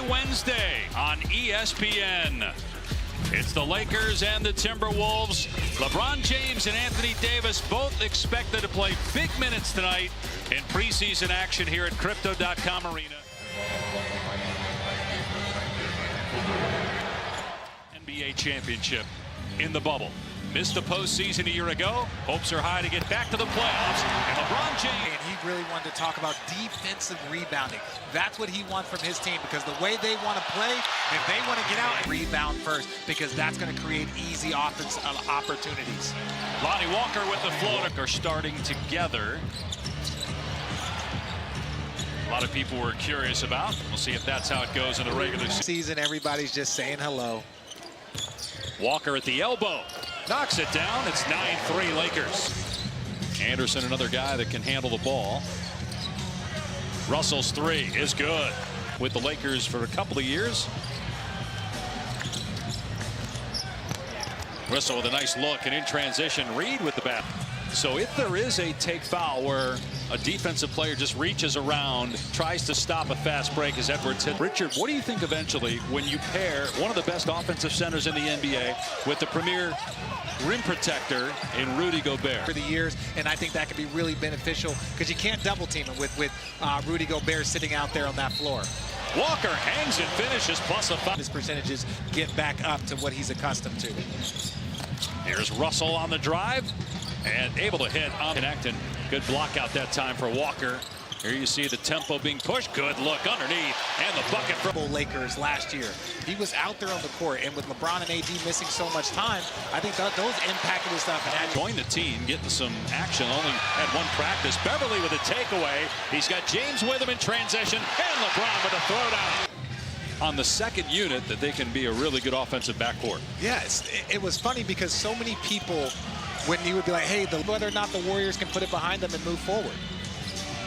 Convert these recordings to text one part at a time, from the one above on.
Wednesday on ESPN. It's the Lakers and the Timberwolves. LeBron James and Anthony Davis both expected to play big minutes tonight in preseason action here at Crypto.com Arena. NBA championship in the bubble. Missed the postseason a year ago. Hopes are high to get back to the playoffs. And LeBron James. And he really wanted to talk about defensive rebounding. That's what he wants from his team, because the way they want to play, if they want to get out and rebound first, because that's going to create easy offense opportunities. Lonnie Walker with the floater are starting together. A lot of people were curious about. We'll see if that's how it goes in the regular season. Everybody's just saying hello. Walker at the elbow. Knocks it down. It's 9-3 Lakers. Anderson, another guy that can handle the ball. Russell's three is good. With the Lakers for a couple of years. Russell with a nice look, and in transition, Reed with the bat. So if there is a take foul where a defensive player just reaches around, tries to stop a fast break as Edwards hit. Richard, what do you think eventually when you pair one of the best offensive centers in the NBA with the premier rim protector in Rudy Gobert? For the years, and I think that could be really beneficial because you can't double team him with Rudy Gobert sitting out there on that floor. Walker hangs and finishes plus a 5. His percentages get back up to what he's accustomed to. Here's Russell on the drive and able to hit on connecting. Good block out that time for Walker. Here you see the tempo being pushed. Good look underneath, and the bucket from Lakers last year. He was out there on the court, and with LeBron and AD missing so much time, I think those impacted his stuff. And joined the team, getting some action. Only had one practice. Beverly with a takeaway. He's got James with him in transition, and LeBron with a throwdown. On the second unit, that they can be a really good offensive backcourt. Yes, it was funny because so many people, when you would be like, hey, whether or not the Warriors can put it behind them and move forward.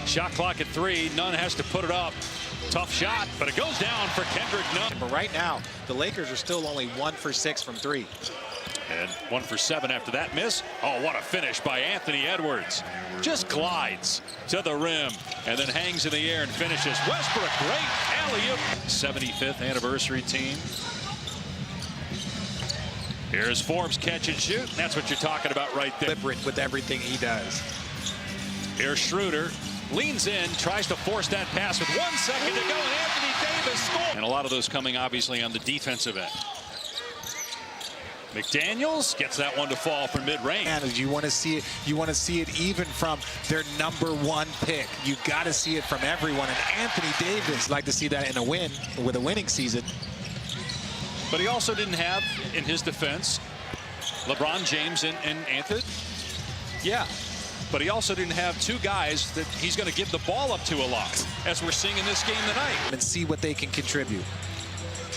Shot clock at 3. Nunn has to put it up. Tough shot, but it goes down for Kendrick Nunn. But right now, the Lakers are still only 1 for 6 from 3. And 1 for 7 after that miss. Oh, what a finish by Anthony Edwards. Just glides to the rim and then hangs in the air and finishes. Westbrook, great alley-oop. 75th anniversary team. Here's Forbes catch and shoot. That's what you're talking about right there. Deliberate with everything he does. Here's Schroeder. Leans in, tries to force that pass with 1 second to go, and Anthony Davis scores. And a lot of those coming obviously on the defensive end. McDaniels gets that one to fall from mid-range. And you want to see it. You want to see it even from their #1 pick. You got to see it from everyone. And Anthony Davis, like to see that in a win with a winning season. But he also didn't have, in his defense, LeBron James and Anthony. Yeah. But he also didn't have 2 guys that he's going to give the ball up to a lot, as we're seeing in this game tonight. And see what they can contribute.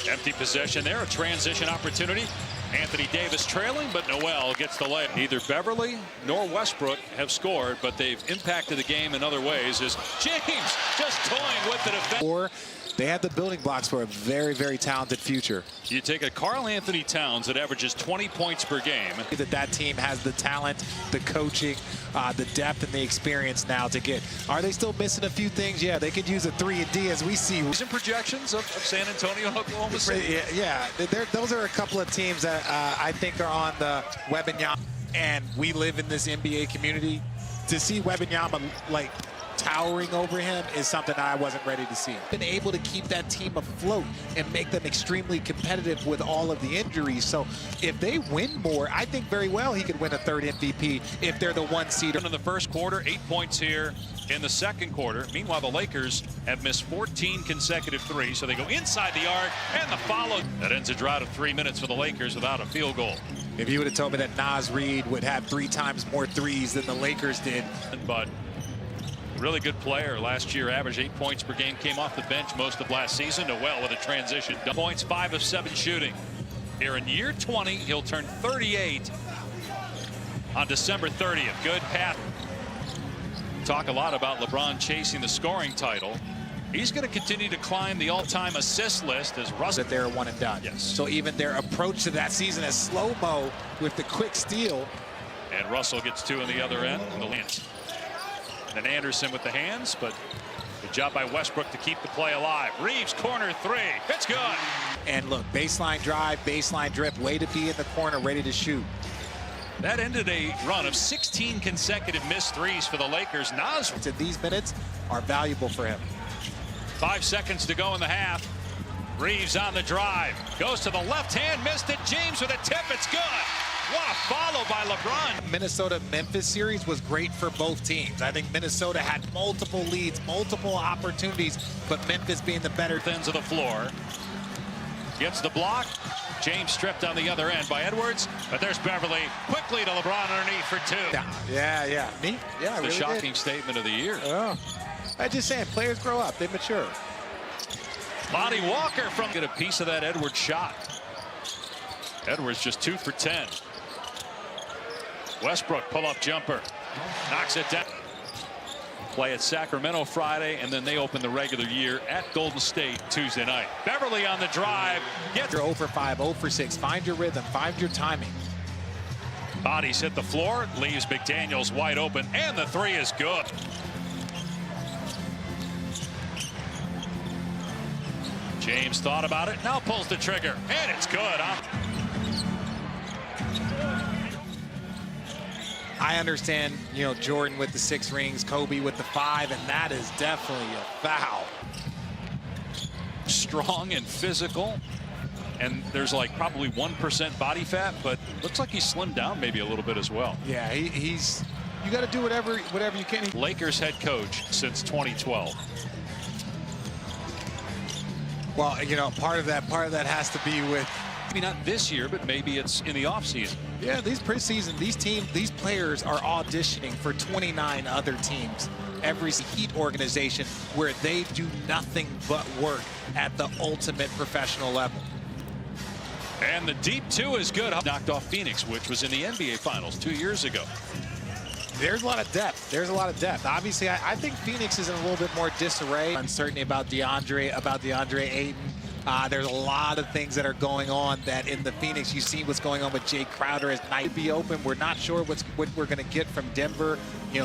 Empty possession there, a transition opportunity. Anthony Davis trailing, but Noel gets the lay. Neither Beverly nor Westbrook have scored, but they've impacted the game in other ways as James just toying with the defense. Or they have the building blocks for a very, very talented future. You take a Karl Anthony Towns that averages 20 points per game. That team has the talent, the coaching, the depth, and the experience now to get. Are they still missing a few things? Yeah, they could use a 3-and-D as we see. Some projections of San Antonio and Oklahoma City. Yeah, those are a couple of teams that I think are on the Wembanyama. And we live in this NBA community. To see Wembanyama like towering over him is something I wasn't ready to see. Been able to keep that team afloat and make them extremely competitive with all of the injuries. So if they win more, I think very well he could win a 3rd MVP if they're the 1 seed. In the first quarter, 8 points here in the second quarter. Meanwhile, the Lakers have missed 14 consecutive threes, so they go inside the arc and the follow. That ends a drought of 3 minutes for the Lakers without a field goal. If you would have told me that Naz Reid would have 3 times more threes than the Lakers did. But really good player. Last year, averaged 8 points per game. Came off the bench most of last season. Noel with a transition. Points, 5 of 7 shooting. Here in year 20, he'll turn 38 on December 30th. Good pass. Talk a lot about LeBron chasing the scoring title. He's going to continue to climb the all-time assist list as Russell. That they're 1 and done. Yes. So even their approach to that season is slow-mo with the quick steal. And Russell gets 2 on the other end. And the Lance. And Anderson with the hands, but Good job by Westbrook to keep the play alive. Reeves, corner three. It's good. And look, baseline drive, baseline drip, way to be in the corner, ready to shoot. That ended a run of 16 consecutive missed threes for the Lakers. Nas. These minutes are valuable for him. 5 seconds to go in the half. Reeves on the drive. Goes to the left hand, missed it. James with a tip. It's good. What a follow by LeBron. Minnesota-Memphis series was great for both teams. I think Minnesota had multiple leads, multiple opportunities, but Memphis being the better. Ends of the floor. Gets the block. James stripped on the other end by Edwards, but there's Beverly quickly to LeBron underneath for two. Yeah. Me? Yeah, the really shocking statement of the year. Oh. I'm just saying, players grow up, they mature. Lonnie Walker from get a piece of that Edwards shot. Edwards just 2 for 10. Westbrook pull-up jumper, knocks it down. Play at Sacramento Friday, and then they open the regular year at Golden State Tuesday night. Beverly on the drive. You're 0 for 5, 0 for 6. Find your rhythm, find your timing. Bodies hit the floor, leaves McDaniels wide open, and the three is good. James thought about it, now pulls the trigger, and it's good. I understand, Jordan with the 6 rings, Kobe with the 5, and that is definitely a foul. Strong and physical, and there's like probably 1% body fat, but looks like he's slimmed down maybe a little bit as well. Yeah, he's. You got to do whatever you can. Lakers head coach since 2012. Well, part of that has to be with. Maybe not this year, but maybe it's in the offseason. Yeah, these preseason, these players are auditioning for 29 other teams. Every Heat organization where they do nothing but work at the ultimate professional level. And the deep two is good. Knocked off Phoenix, which was in the NBA Finals 2 years ago. There's a lot of depth. There's a lot of depth. Obviously, I think Phoenix is in a little bit more disarray. Uncertainty about DeAndre Ayton. There's a lot of things that are going on that in the Phoenix. You see what's going on with Jay Crowder as night be open. We're not sure what we're going to get from Denver.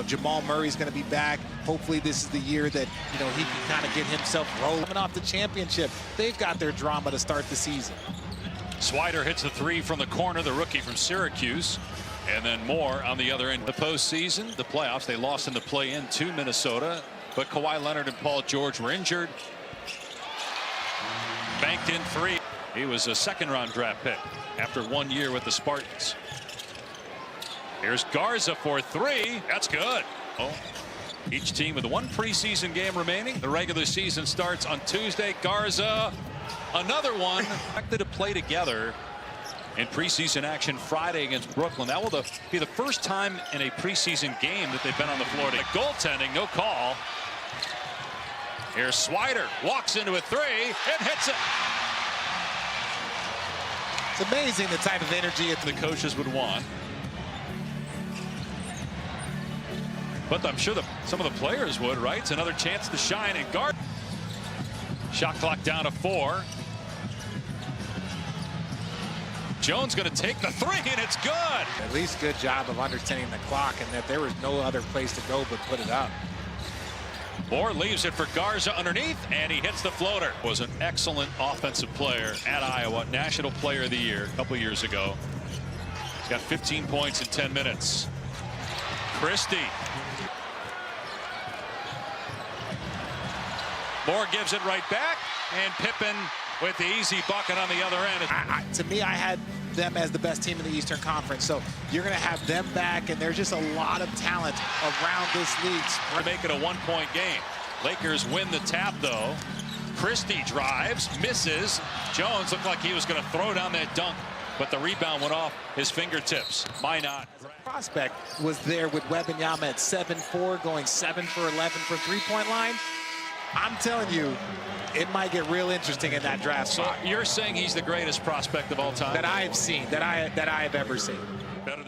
Jamal Murray's going to be back. Hopefully this is the year that, he can kind of get himself rolling. Coming off the championship, they've got their drama to start the season. Swider hits the three from the corner, the rookie from Syracuse. And then more on the other end. The postseason, the playoffs, they lost in the play-in to Minnesota, but Kawhi Leonard and Paul George were injured. Banked in 3. He was a second-round draft pick after 1 year with the Spartans. Here's Garza for 3. That's good. Each team with 1 preseason game remaining. The regular season starts on Tuesday. Garza, another one. Expected to play together in preseason action Friday against Brooklyn. That will be the first time in a preseason game that they've been on the floor. Goaltending, no call. Here's Swider, walks into a 3 and hits it. It's amazing the type of energy the coaches would want. But I'm sure some of the players would, right? It's another chance to shine and guard. Shot clock down to 4. Jones going to take the 3, and it's good. At least good job of understanding the clock and that there was no other place to go but put it up. Moore leaves it for Garza underneath, and he hits the floater. Was an excellent offensive player at Iowa, National Player of the Year a couple years ago. He's got 15 points in 10 minutes. Christie. Moore gives it right back, and Pippen with the easy bucket on the other end. To me, I had them as the best team in the Eastern Conference, so you're going to have them back, and there's just a lot of talent around this league. To make it a 1-point game. Lakers win the tap, though. Christie drives, misses. Jones looked like he was going to throw down that dunk, but the rebound went off his fingertips. Why not? Prospect was there with Wembanyama at 7-4, going 7 for 11 from three-point line. I'm telling you, it might get real interesting in that draft spot. So you're saying he's the greatest prospect of all time? That I have seen, that I have ever seen. Better